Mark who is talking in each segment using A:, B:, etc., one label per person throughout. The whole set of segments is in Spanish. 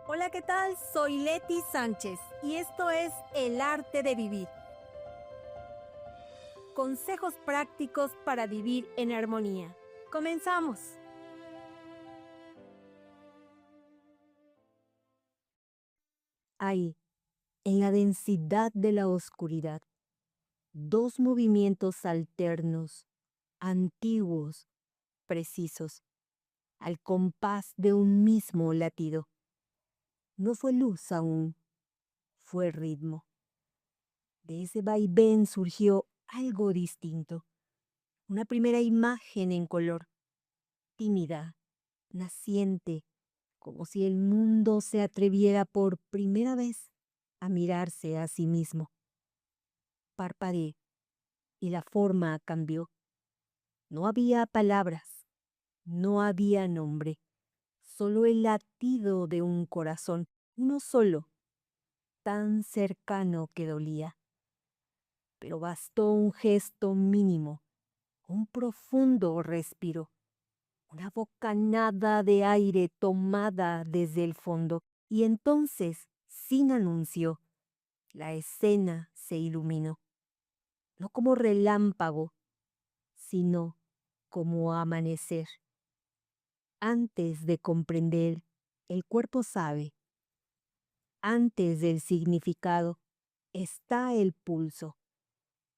A: Hola, ¿qué tal? Soy Leti Sánchez y esto es El Arte de Vivir. Consejos prácticos para vivir en armonía. Comenzamos. Ahí, en la densidad de la oscuridad, dos movimientos alternos, antiguos, precisos, al compás de un mismo latido. No fue luz aún, fue ritmo. De ese vaivén surgió algo distinto, una primera imagen en color, tímida, naciente, como si el mundo se atreviera por primera vez a mirarse a sí mismo. Parpadeé y la forma cambió. No había palabras, no había nombre, solo el latido de un corazón, uno solo, tan cercano que dolía. Pero bastó un gesto mínimo, un profundo respiro, una bocanada de aire tomada desde el fondo, y entonces, sin anuncio, la escena se iluminó, no como relámpago, sino como amanecer. Antes de comprender, el cuerpo sabe. Antes del significado está el pulso.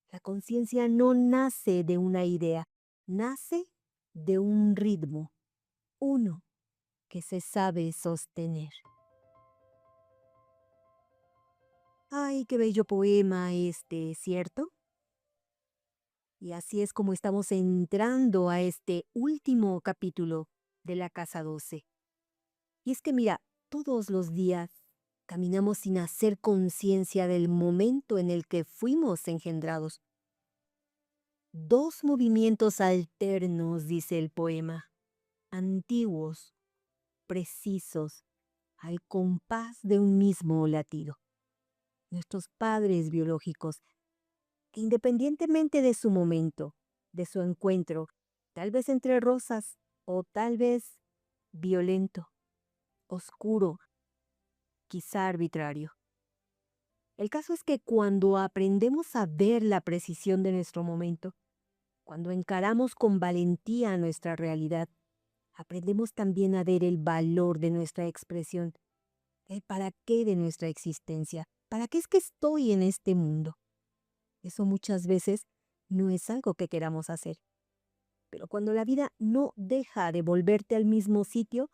A: La conciencia no nace de una idea, nace de un ritmo, uno que se sabe sostener. Ay, qué bello poema este, ¿cierto? Y así es como estamos entrando a este último capítulo de la Casa 12. Y es que mira, todos los días caminamos sin hacer conciencia del momento en el que fuimos engendrados. Dos movimientos alternos, dice el poema, antiguos, precisos, al compás de un mismo latido. Nuestros padres biológicos, que independientemente de su momento, de su encuentro, tal vez entre rosas o tal vez violento, oscuro, quizá arbitrario. El caso es que cuando aprendemos a ver la precisión de nuestro momento, cuando encaramos con valentía nuestra realidad, aprendemos también a ver el valor de nuestra expresión, el para qué de nuestra existencia, para qué es que estoy en este mundo. Eso muchas veces no es algo que queramos hacer. Pero cuando la vida no deja de volverte al mismo sitio,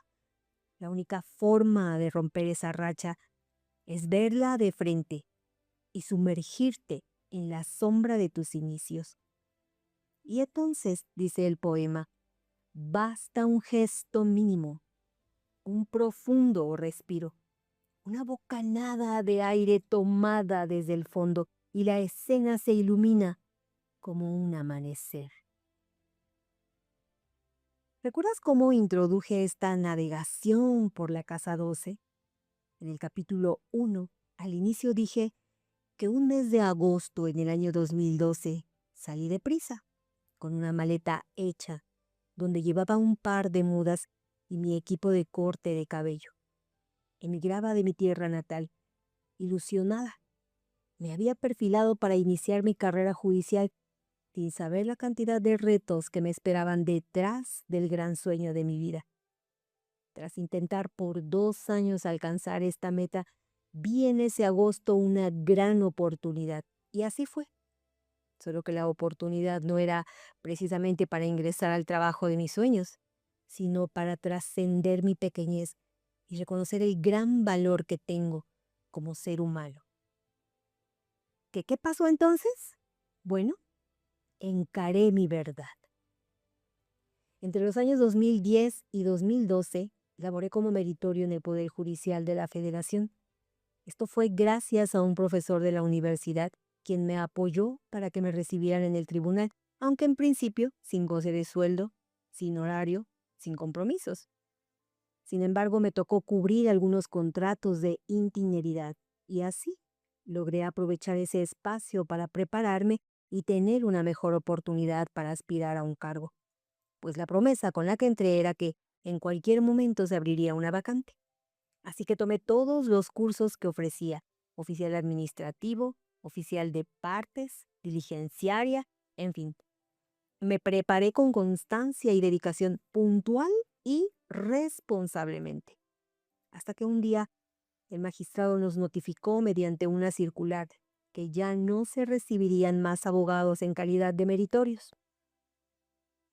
A: la única forma de romper esa racha es verla de frente y sumergirte en la sombra de tus inicios. Y entonces, dice el poema, basta un gesto mínimo, un profundo respiro, una bocanada de aire tomada desde el fondo, y la escena se ilumina como un amanecer. ¿Recuerdas cómo introduje esta navegación por la Casa 12? En el capítulo 1, al inicio dije que un mes de agosto en el año 2012 salí deprisa, con una maleta hecha, donde llevaba un par de mudas y mi equipo de corte de cabello. Emigraba de mi tierra natal, ilusionada. Me había perfilado para iniciar mi carrera judicial sin saber la cantidad de retos que me esperaban detrás del gran sueño de mi vida. Tras intentar por 2 años alcanzar esta meta, vi en ese agosto una gran oportunidad. Y así fue. Solo que la oportunidad no era precisamente para ingresar al trabajo de mis sueños, sino para trascender mi pequeñez y reconocer el gran valor que tengo como ser humano. ¿Qué pasó entonces? Bueno, encaré mi verdad. Entre los años 2010 y 2012, laboré como meritorio en el Poder Judicial de la Federación. Esto fue gracias a un profesor de la universidad quien me apoyó para que me recibieran en el tribunal, aunque en principio sin goce de sueldo, sin horario, sin compromisos. Sin embargo, me tocó cubrir algunos contratos de itineridad y así logré aprovechar ese espacio para prepararme y tener una mejor oportunidad para aspirar a un cargo, pues la promesa con la que entré era que en cualquier momento se abriría una vacante. Así que tomé todos los cursos que ofrecía: oficial administrativo, oficial de partes, diligenciaria, en fin. Me preparé con constancia y dedicación, puntual y responsablemente. Hasta que un día el magistrado nos notificó mediante una circular que ya no se recibirían más abogados en calidad de meritorios.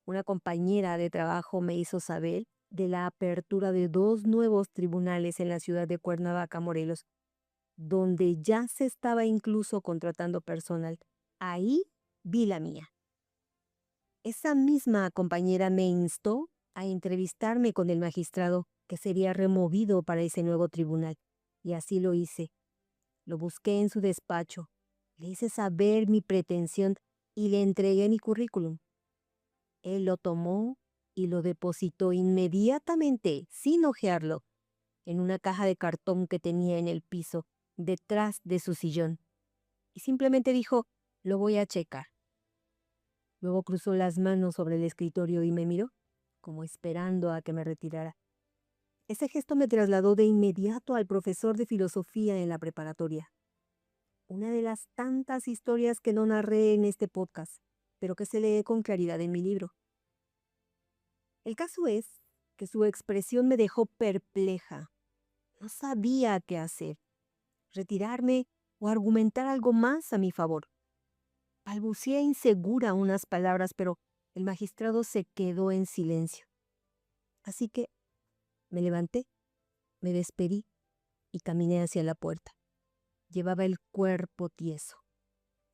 A: Una compañera de trabajo me hizo saber de la apertura de 2 nuevos tribunales en la ciudad de Cuernavaca, Morelos, donde ya se estaba incluso contratando personal. Ahí vi la mía. Esa misma compañera me instó a entrevistarme con el magistrado que sería removido para ese nuevo tribunal. Y así lo hice. Lo busqué en su despacho, le hice saber mi pretensión y le entregué mi currículum. Él lo tomó y lo depositó inmediatamente, sin hojearlo, en una caja de cartón que tenía en el piso, detrás de su sillón. Y simplemente dijo: lo voy a checar. Luego cruzó las manos sobre el escritorio y me miró, como esperando a que me retirara. Ese gesto me trasladó de inmediato al profesor de filosofía en la preparatoria. Una de las tantas historias que no narré en este podcast, pero que se lee con claridad en mi libro. El caso es que su expresión me dejó perpleja. No sabía qué hacer: retirarme o argumentar algo más a mi favor. Balbuceé insegura unas palabras, pero el magistrado se quedó en silencio. Así que me levanté, me despedí y caminé hacia la puerta. Llevaba el cuerpo tieso.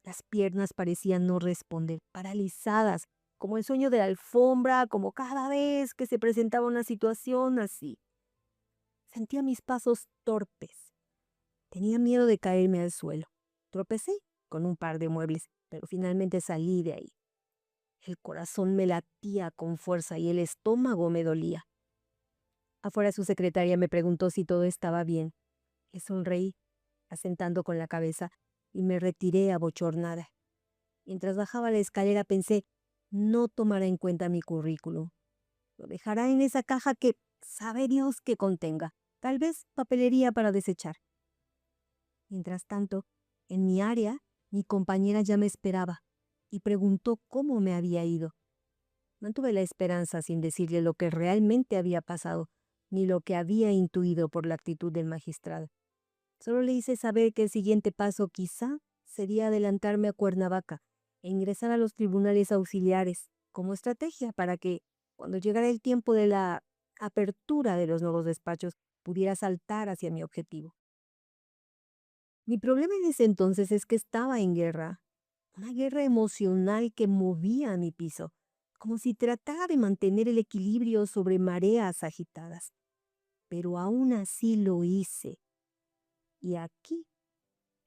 A: Las piernas parecían no responder, paralizadas, como el sueño de la alfombra, como cada vez que se presentaba una situación así. Sentía mis pasos torpes. Tenía miedo de caerme al suelo. Tropecé con un par de muebles, pero finalmente salí de ahí. El corazón me latía con fuerza y el estómago me dolía. Afuera su secretaria me preguntó si todo estaba bien. Le sonreí, asentando con la cabeza, y me retiré abochornada. Mientras bajaba la escalera pensé: no tomará en cuenta mi currículum. Lo dejará en esa caja que sabe Dios que contenga. Tal vez papelería para desechar. Mientras tanto, en mi área, mi compañera ya me esperaba y preguntó cómo me había ido. Mantuve la esperanza sin decirle lo que realmente había pasado, ni lo que había intuido por la actitud del magistrado. Solo le hice saber que el siguiente paso quizá sería adelantarme a Cuernavaca e ingresar a los tribunales auxiliares como estrategia para que, cuando llegara el tiempo de la apertura de los nuevos despachos, pudiera saltar hacia mi objetivo. Mi problema en ese entonces es que estaba en guerra, una guerra emocional que movía a mi piso, como si tratara de mantener el equilibrio sobre mareas agitadas. Pero aún así lo hice, y aquí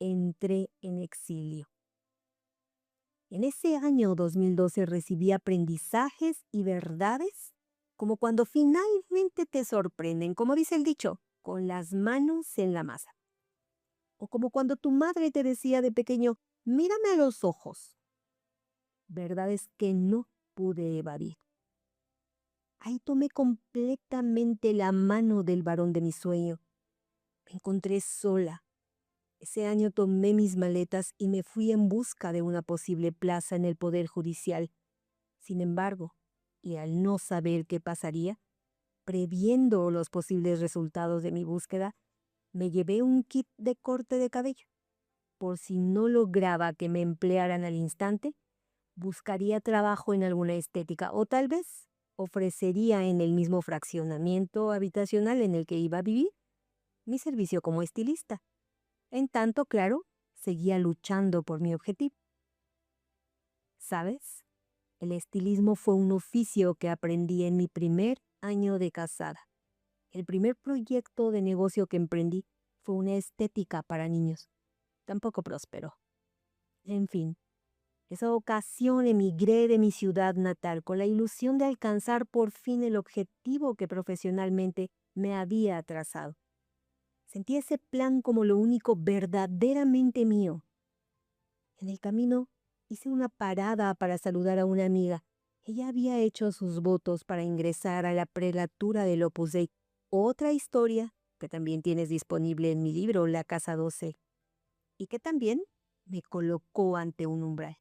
A: entré en exilio. En ese año 2012 recibí aprendizajes y verdades como cuando finalmente te sorprenden, como dice el dicho, con las manos en la masa. O como cuando tu madre te decía de pequeño: mírame a los ojos. Verdades que no pude evadir. Ahí tomé completamente la mano del varón de mi sueño. Me encontré sola. Ese año tomé mis maletas y me fui en busca de una posible plaza en el Poder Judicial. Sin embargo, y al no saber qué pasaría, previendo los posibles resultados de mi búsqueda, me llevé un kit de corte de cabello. Por si no lograba que me emplearan al instante, buscaría trabajo en alguna estética o tal vez ofrecería en el mismo fraccionamiento habitacional en el que iba a vivir mi servicio como estilista. En tanto, claro, seguía luchando por mi objetivo. ¿Sabes? El estilismo fue un oficio que aprendí en mi primer año de casada. El primer proyecto de negocio que emprendí fue una estética para niños. Tampoco prosperó. En fin, esa ocasión emigré de mi ciudad natal con la ilusión de alcanzar por fin el objetivo que profesionalmente me había trazado. Sentí ese plan como lo único verdaderamente mío. En el camino hice una parada para saludar a una amiga. Ella había hecho sus votos para ingresar a la prelatura del Opus Dei. Otra historia que también tienes disponible en mi libro La Casa 12, y que también me colocó ante un umbral.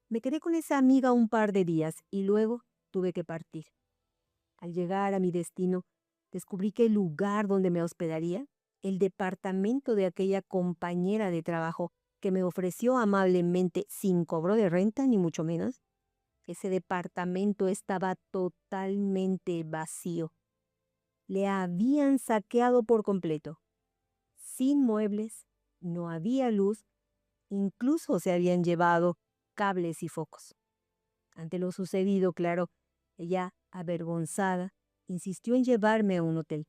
A: Me quedé con esa amiga un par de días y luego tuve que partir. Al llegar a mi destino, descubrí que el lugar donde me hospedaría, el departamento de aquella compañera de trabajo que me ofreció amablemente sin cobro de renta ni mucho menos, ese departamento estaba totalmente vacío. Le habían saqueado por completo. Sin muebles, no había luz, incluso se habían llevado cables y focos. Ante lo sucedido, claro, ella, avergonzada, insistió en llevarme a un hotel.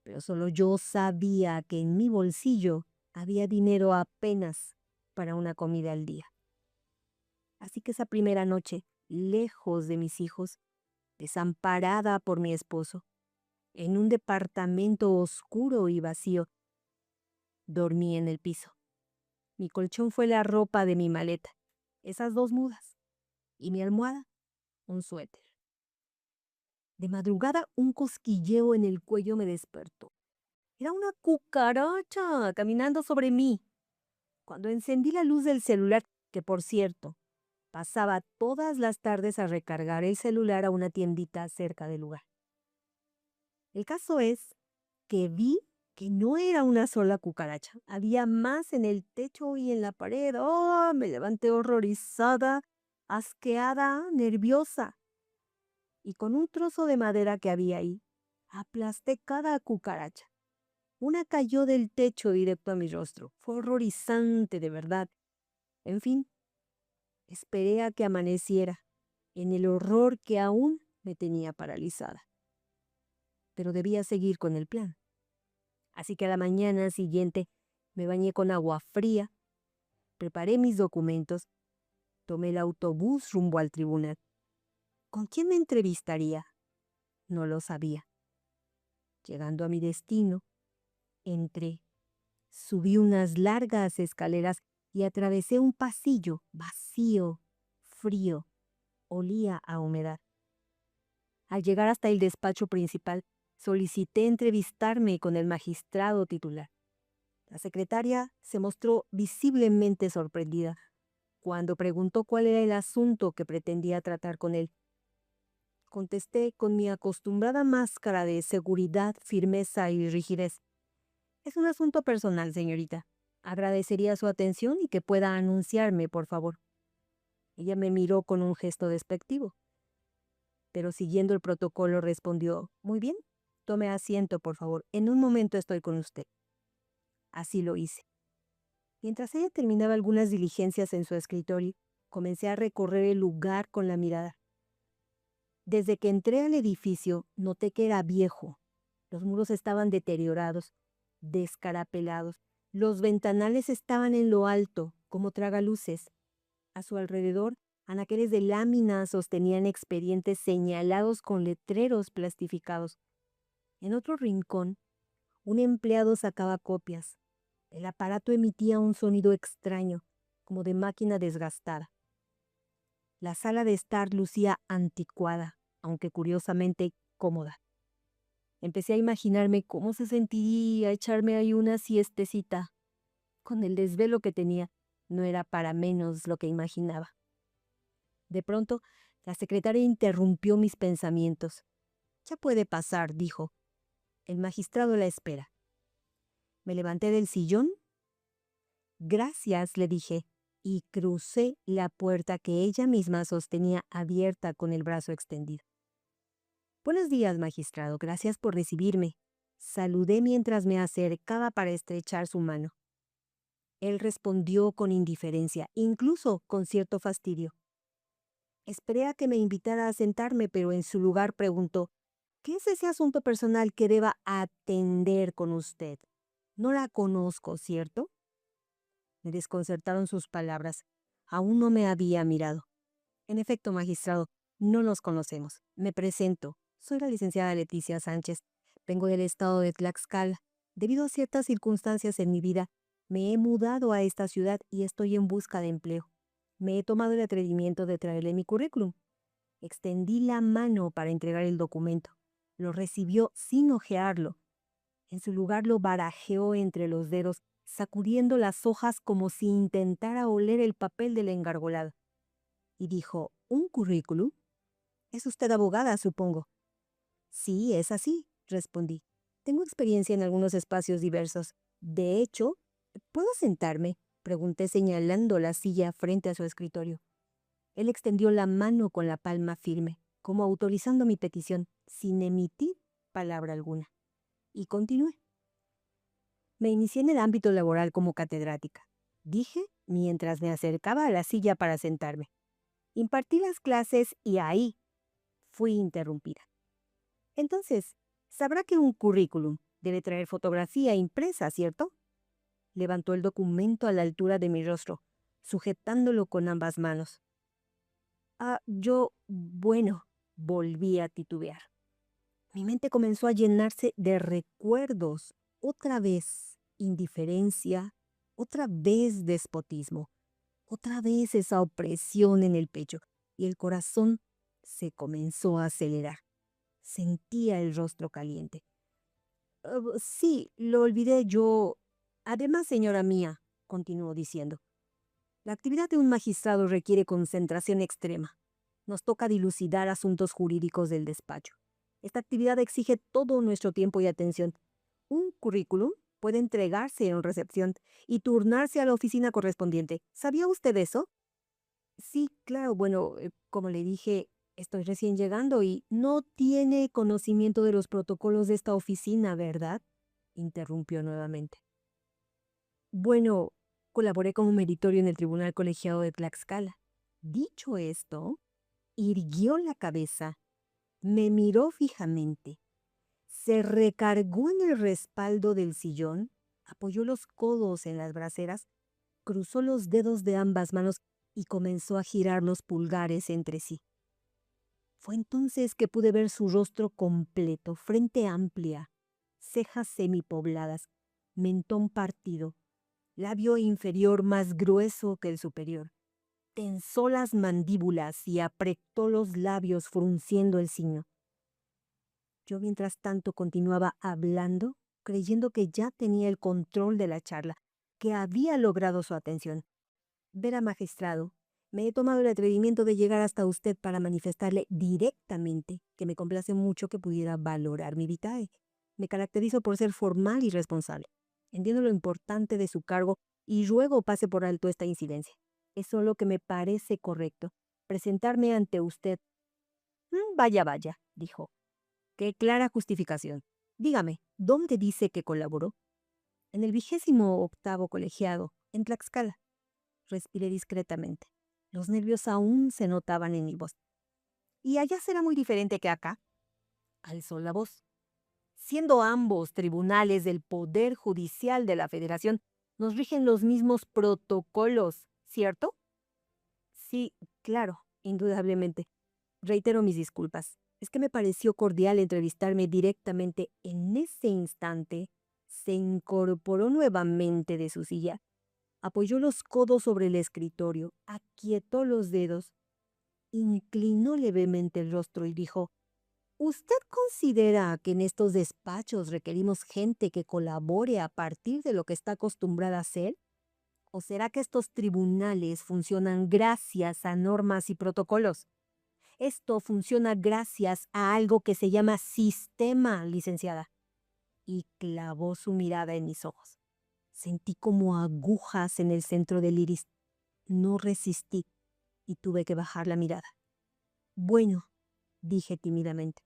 A: Pero solo yo sabía que en mi bolsillo había dinero apenas para una comida al día. Así que esa primera noche, lejos de mis hijos, desamparada por mi esposo, en un departamento oscuro y vacío, dormí en el piso. Mi colchón fue la ropa de mi maleta, esas 2 mudas, y mi almohada, un suéter. De madrugada, un cosquilleo en el cuello me despertó. Era una cucaracha caminando sobre mí. Cuando encendí la luz del celular, que por cierto, pasaba todas las tardes a recargar el celular a una tiendita cerca del lugar. El caso es que vi que no era una sola cucaracha. Había más en el techo y en la pared. ¡Oh! Me levanté horrorizada, asqueada, nerviosa. Y con un trozo de madera que había ahí, aplasté cada cucaracha. Una cayó del techo directo a mi rostro. Fue horrorizante, de verdad. En fin, esperé a que amaneciera, en el horror que aún me tenía paralizada. Pero debía seguir con el plan. Así que a la mañana siguiente me bañé con agua fría, preparé mis documentos, tomé el autobús rumbo al tribunal. ¿Con quién me entrevistaría? No lo sabía. Llegando a mi destino, entré, subí unas largas escaleras y atravesé un pasillo vacío, frío, olía a humedad. Al llegar hasta el despacho principal, solicité entrevistarme con el magistrado titular. La secretaria se mostró visiblemente sorprendida cuando preguntó cuál era el asunto que pretendía tratar con él. Contesté con mi acostumbrada máscara de seguridad, firmeza y rigidez. Es un asunto personal, señorita. Agradecería su atención y que pueda anunciarme, por favor. Ella me miró con un gesto despectivo, pero siguiendo el protocolo respondió, muy bien, tome asiento, por favor. En un momento estoy con usted. Así lo hice. Mientras ella terminaba algunas diligencias en su escritorio, comencé a recorrer el lugar con la mirada. Desde que entré al edificio, noté que era viejo. Los muros estaban deteriorados, descarapelados. Los ventanales estaban en lo alto, como tragaluces. A su alrededor, anaqueles de láminas sostenían expedientes señalados con letreros plastificados. En otro rincón, un empleado sacaba copias. El aparato emitía un sonido extraño, como de máquina desgastada. La sala de estar lucía anticuada, aunque curiosamente cómoda. Empecé a imaginarme cómo se sentiría echarme ahí una siestecita. Con el desvelo que tenía, no era para menos lo que imaginaba. De pronto, la secretaria interrumpió mis pensamientos. Ya puede pasar, dijo. El magistrado la espera. Me levanté del sillón. Gracias, le dije, y crucé la puerta que ella misma sostenía abierta con el brazo extendido. Buenos días, magistrado, gracias por recibirme. Saludé mientras me acercaba para estrechar su mano. Él respondió con indiferencia, incluso con cierto fastidio. Esperé a que me invitara a sentarme, pero en su lugar preguntó, ¿qué es ese asunto personal que deba atender con usted? No la conozco, ¿cierto? Me desconcertaron sus palabras. Aún no me había mirado. En efecto, magistrado, no nos conocemos. Me presento. Soy la licenciada Leticia Sánchez. Vengo del estado de Tlaxcala. Debido a ciertas circunstancias en mi vida, me he mudado a esta ciudad y estoy en busca de empleo. Me he tomado el atrevimiento de traerle mi currículum. Extendí la mano para entregar el documento. Lo recibió sin hojearlo En su lugar lo barajeó entre los dedos, sacudiendo las hojas como si intentara oler el papel de la engargolada. Y dijo, ¿un currículum? Es usted abogada, supongo. Sí, es así, respondí. Tengo experiencia en algunos espacios diversos. De hecho, ¿puedo sentarme? Pregunté señalando la silla frente a su escritorio. Él extendió la mano con la palma firme, como autorizando mi petición, sin emitir palabra alguna. Y continué. Me inicié en el ámbito laboral como catedrática, dije mientras me acercaba a la silla para sentarme. Impartí las clases y ahí fui interrumpida. Entonces, sabrá que un currículum debe traer fotografía impresa, ¿cierto? Levantó el documento a la altura de mi rostro, sujetándolo con ambas manos. Bueno, volví a titubear. Mi mente comenzó a llenarse de recuerdos. Otra vez indiferencia, otra vez despotismo, otra vez esa opresión en el pecho, y el corazón se comenzó a acelerar. Sentía el rostro caliente. Sí, lo olvidé yo. Además, señora mía, continuó diciendo, la actividad de un magistrado requiere concentración extrema. Nos toca dilucidar asuntos jurídicos del despacho. Esta actividad exige todo nuestro tiempo y atención. Un currículum puede entregarse en recepción y turnarse a la oficina correspondiente. ¿Sabía usted eso? Sí, claro. Bueno, como le dije, estoy recién llegando y no tiene conocimiento de los protocolos de esta oficina, ¿verdad? Interrumpió nuevamente. Bueno, colaboré como meritorio en el Tribunal Colegiado de Tlaxcala. Dicho esto, irguió la cabeza, me miró fijamente, se recargó en el respaldo del sillón, apoyó los codos en las braseras, cruzó los dedos de ambas manos y comenzó a girar los pulgares entre sí. Fue entonces que pude ver su rostro completo, frente amplia, cejas semipobladas, mentón partido, labio inferior más grueso que el superior. Tensó las mandíbulas y apretó los labios frunciendo el ceño. Yo mientras tanto continuaba hablando, creyendo que ya tenía el control de la charla, que había logrado su atención. Vera magistrado, me he tomado el atrevimiento de llegar hasta usted para manifestarle directamente que me complace mucho que pudiera valorar mi vitae. Me caracterizo por ser formal y responsable. Entiendo lo importante de su cargo y ruego pase por alto esta incidencia. Es solo que me parece correcto presentarme ante usted. Vaya, vaya, dijo. Qué clara justificación. Dígame, ¿dónde dice que colaboró? En el 28º colegiado, en Tlaxcala. Respiré discretamente. Los nervios aún se notaban en mi voz. ¿Y allá será muy diferente que acá? Alzó la voz. Siendo ambos tribunales del Poder Judicial de la Federación, nos rigen los mismos protocolos, ¿cierto? Sí, claro, indudablemente. Reitero mis disculpas. Es que me pareció cordial entrevistarme directamente en ese instante. Se incorporó nuevamente de su silla, apoyó los codos sobre el escritorio, aquietó los dedos, inclinó levemente el rostro y dijo, ¿usted considera que en estos despachos requerimos gente que colabore a partir de lo que está acostumbrada a hacer? ¿O será que estos tribunales funcionan gracias a normas y protocolos? Esto funciona gracias a algo que se llama sistema, licenciada. Y clavó su mirada en mis ojos. Sentí como agujas en el centro del iris. No resistí y tuve que bajar la mirada. Bueno, dije tímidamente.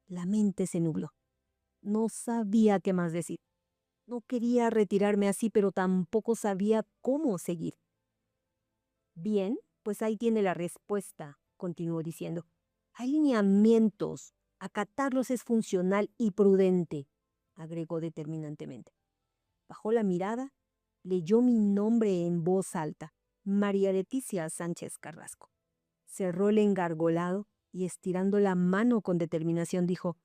A: La mente se nubló. No sabía qué más decir. No quería retirarme así, pero tampoco sabía cómo seguir. Bien, pues ahí tiene la respuesta, continuó diciendo. Hay lineamientos. Acatarlos es funcional y prudente, agregó determinantemente. Bajó la mirada, leyó mi nombre en voz alta, María Leticia Sánchez Carrasco. Cerró el engargolado y estirando la mano con determinación dijo,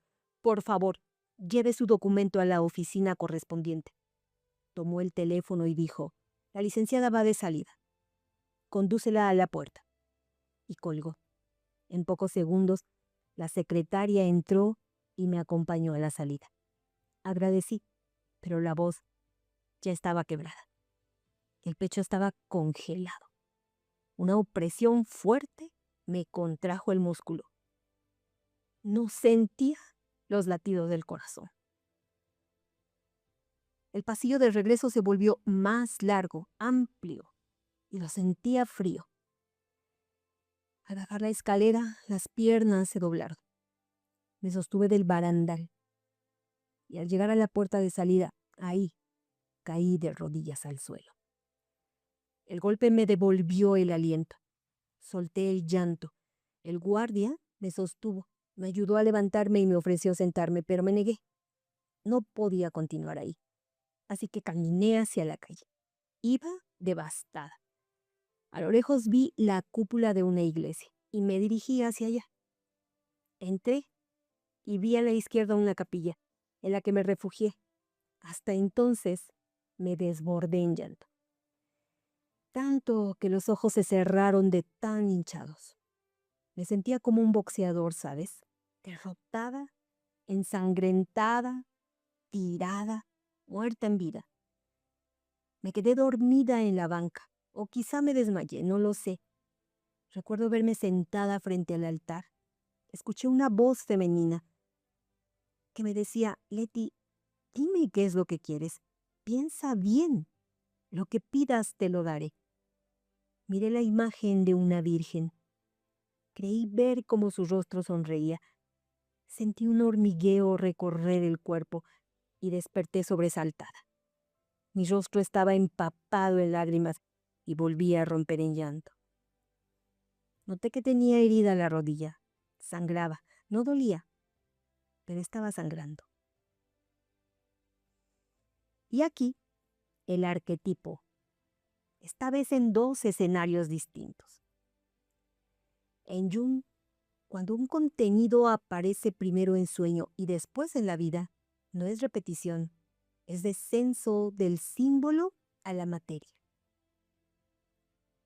A: por favor, lleve su documento a la oficina correspondiente. Tomó el teléfono y dijo, la licenciada va de salida. Condúcela a la puerta. Y colgó. En pocos segundos, la secretaria entró y me acompañó a la salida. Agradecí pero la voz ya estaba quebrada. El pecho estaba congelado. Una opresión fuerte me contrajo el músculo. No sentía los latidos del corazón. El pasillo de regreso se volvió más largo, amplio, y lo sentía frío. Al bajar la escalera, las piernas se doblaron. Me sostuve del barandal, y al llegar a la puerta de salida, ahí caí de rodillas al suelo. El golpe me devolvió el aliento. Solté el llanto. El guardia me sostuvo, me ayudó a levantarme y me ofreció sentarme, pero me negué. No podía continuar ahí. Así que caminé hacia la calle. Iba devastada. A lo lejos vi la cúpula de una iglesia y me dirigí hacia allá. Entré y vi a la izquierda una capilla, en la que me refugié. Hasta entonces me desbordé en llanto. Tanto que los ojos se cerraron de tan hinchados. Me sentía como un boxeador, ¿sabes? Derrotada, ensangrentada, tirada, muerta en vida. Me quedé dormida en la banca, o quizá me desmayé, no lo sé. Recuerdo verme sentada frente al altar. Escuché una voz femenina que me decía: Leti, dime qué es lo que quieres. Piensa bien. Lo que pidas te lo daré. Miré la imagen de una virgen. Creí ver cómo su rostro sonreía. Sentí un hormigueo recorrer el cuerpo y desperté sobresaltada. Mi rostro estaba empapado en lágrimas y volví a romper en llanto. Noté que tenía herida la rodilla. Sangraba. No dolía, pero estaba sangrando. Y aquí, el arquetipo, esta vez en 2 escenarios distintos. En Jung, cuando un contenido aparece primero en sueño y después en la vida, no es repetición, es descenso del símbolo a la materia.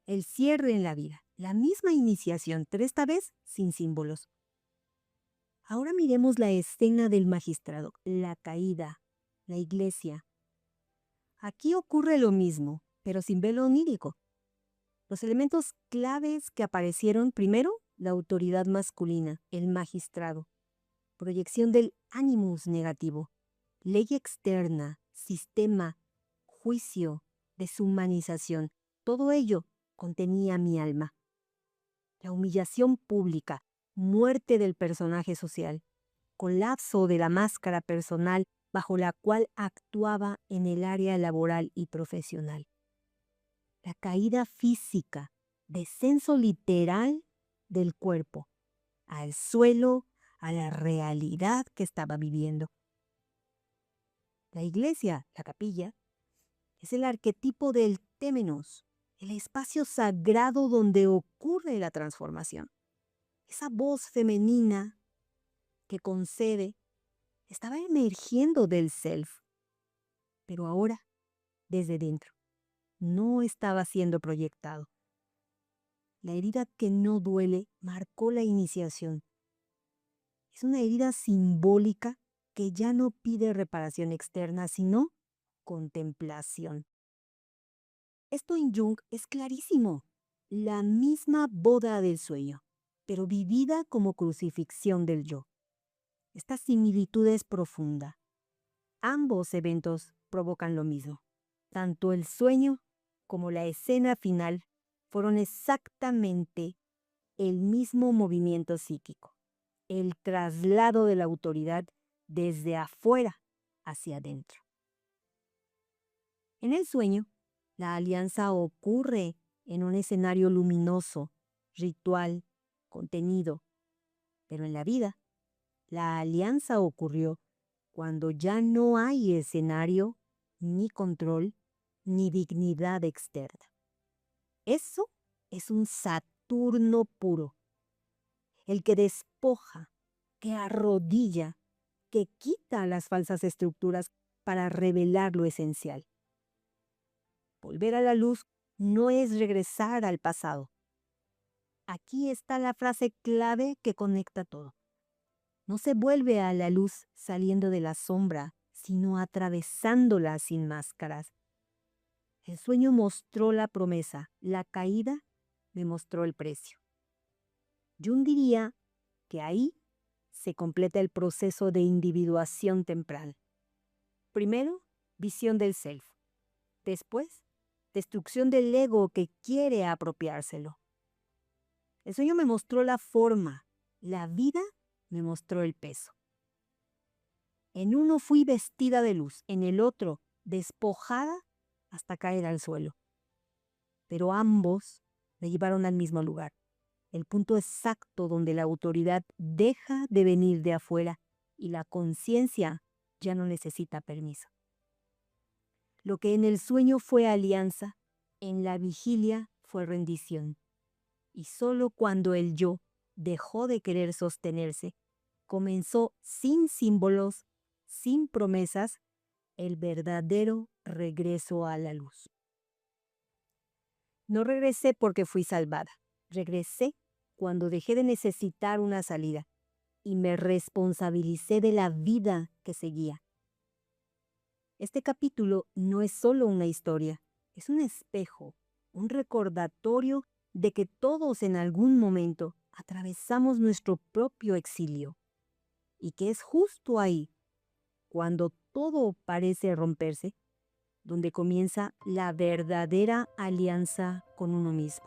A: El cierre en la vida, la misma iniciación, pero esta vez sin símbolos. Ahora miremos la escena del magistrado, la caída, la iglesia. Aquí ocurre lo mismo, pero sin velo onírico. Los elementos claves que aparecieron: primero, la autoridad masculina, el magistrado, proyección del animus negativo, ley externa, sistema, juicio, deshumanización. Todo ello contenía mi alma. La humillación pública, muerte del personaje social, colapso de la máscara personal bajo la cual actuaba en el área laboral y profesional. La caída física, descenso literal del cuerpo, al suelo, a la realidad que estaba viviendo. La iglesia, la capilla, es el arquetipo del témenos, el espacio sagrado donde ocurre la transformación. Esa voz femenina que concede estaba emergiendo del self, pero ahora desde dentro. No estaba siendo proyectado. La herida que no duele marcó la iniciación. Es una herida simbólica que ya no pide reparación externa, sino contemplación. Esto en Jung es clarísimo. La misma boda del sueño, pero vivida como crucifixión del yo. Esta similitud es profunda. Ambos eventos provocan lo mismo. Tanto el sueño como la escena final fueron exactamente el mismo movimiento psíquico, el traslado de la autoridad desde afuera hacia adentro. En el sueño, la alianza ocurre en un escenario luminoso, ritual, contenido, pero en la vida, la alianza ocurrió cuando ya no hay escenario, ni control, ni dignidad externa. Eso es un Saturno puro, el que despoja, que arrodilla, que quita las falsas estructuras para revelar lo esencial. Volver a la luz no es regresar al pasado. Aquí está la frase clave que conecta todo. No se vuelve a la luz saliendo de la sombra, sino atravesándola sin máscaras. El sueño mostró la promesa, la caída me mostró el precio. Jung diría que ahí se completa el proceso de individuación temporal. Primero, visión del self. Después, destrucción del ego que quiere apropiárselo. El sueño me mostró la forma, la vida me mostró el peso. En uno fui vestida de luz, en el otro despojada hasta caer al suelo. Pero ambos me llevaron al mismo lugar, el punto exacto donde la autoridad deja de venir de afuera y la conciencia ya no necesita permiso. Lo que en el sueño fue alianza, en la vigilia fue rendición. Y solo cuando el yo dejó de querer sostenerse, comenzó sin símbolos, sin promesas, el verdadero regreso a la luz. No regresé porque fui salvada. Regresé cuando dejé de necesitar una salida y me responsabilicé de la vida que seguía. Este capítulo no es solo una historia, es un espejo, un recordatorio de que todos en algún momento atravesamos nuestro propio exilio y que es justo ahí, cuando todo parece romperse, donde comienza la verdadera alianza con uno mismo.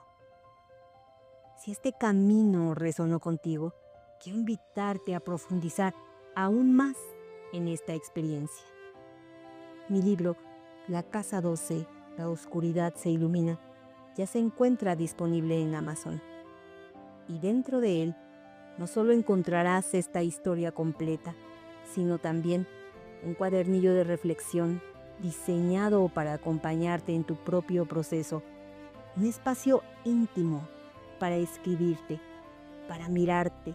A: Si este camino resonó contigo, quiero invitarte a profundizar aún más en esta experiencia. Mi libro, La Casa 12, La Oscuridad se Ilumina, ya se encuentra disponible en Amazon. Y dentro de él, no solo encontrarás esta historia completa, sino también un cuadernillo de reflexión diseñado para acompañarte en tu propio proceso, un espacio íntimo para escribirte, para mirarte,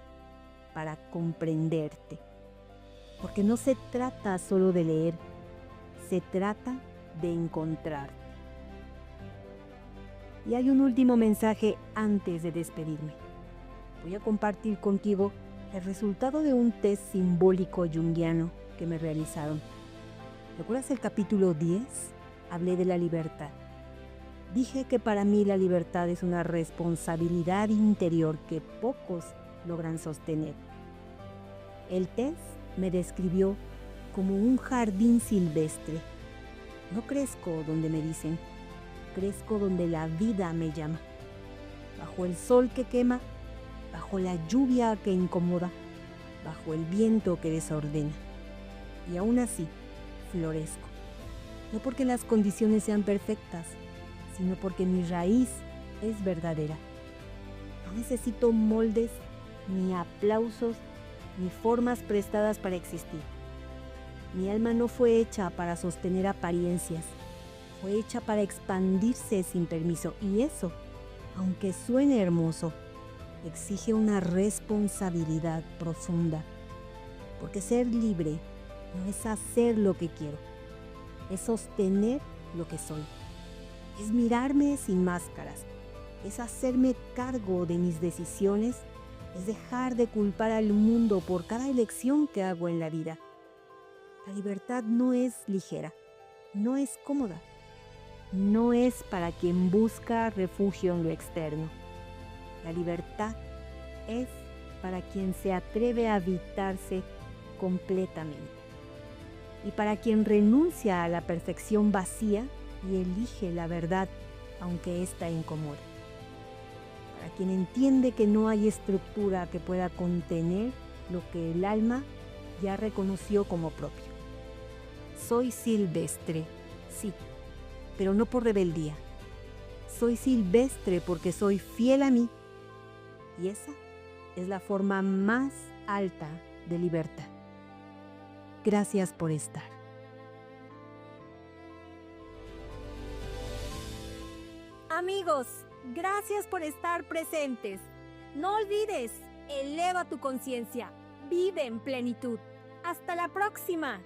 A: para comprenderte. Porque no se trata solo de leer, se trata de encontrarte. Y hay un último mensaje antes de despedirme. Voy a compartir contigo el resultado de un test simbólico junguiano que me realizaron. ¿Recuerdas el capítulo 10? Hablé de la libertad. Dije que para mí la libertad es una responsabilidad interior que pocos logran sostener. El test me describió como un jardín silvestre. No crezco donde me dicen, crezco donde la vida me llama. Bajo el sol que quema, bajo la lluvia que incomoda, bajo el viento que desordena. Y aún así, florezco. No porque las condiciones sean perfectas, sino porque mi raíz es verdadera. No necesito moldes, ni aplausos, ni formas prestadas para existir. Mi alma no fue hecha para sostener apariencias, fue hecha para expandirse sin permiso. Y eso, aunque suene hermoso, exige una responsabilidad profunda. Porque ser libre no es hacer lo que quiero, es sostener lo que soy. Es mirarme sin máscaras, es hacerme cargo de mis decisiones, es dejar de culpar al mundo por cada elección que hago en la vida. La libertad no es ligera, no es cómoda, no es para quien busca refugio en lo externo. La libertad es para quien se atreve a habitarse completamente y para quien renuncia a la perfección vacía y elige la verdad, aunque ésta incomode. Para quien entiende que no hay estructura que pueda contener lo que el alma ya reconoció como propio. Soy silvestre, sí, pero no por rebeldía. Soy silvestre porque soy fiel a mí. Y esa es la forma más alta de libertad. Gracias por estar. Amigos, gracias por estar presentes. No olvides, eleva tu conciencia, vive en plenitud. Hasta la próxima.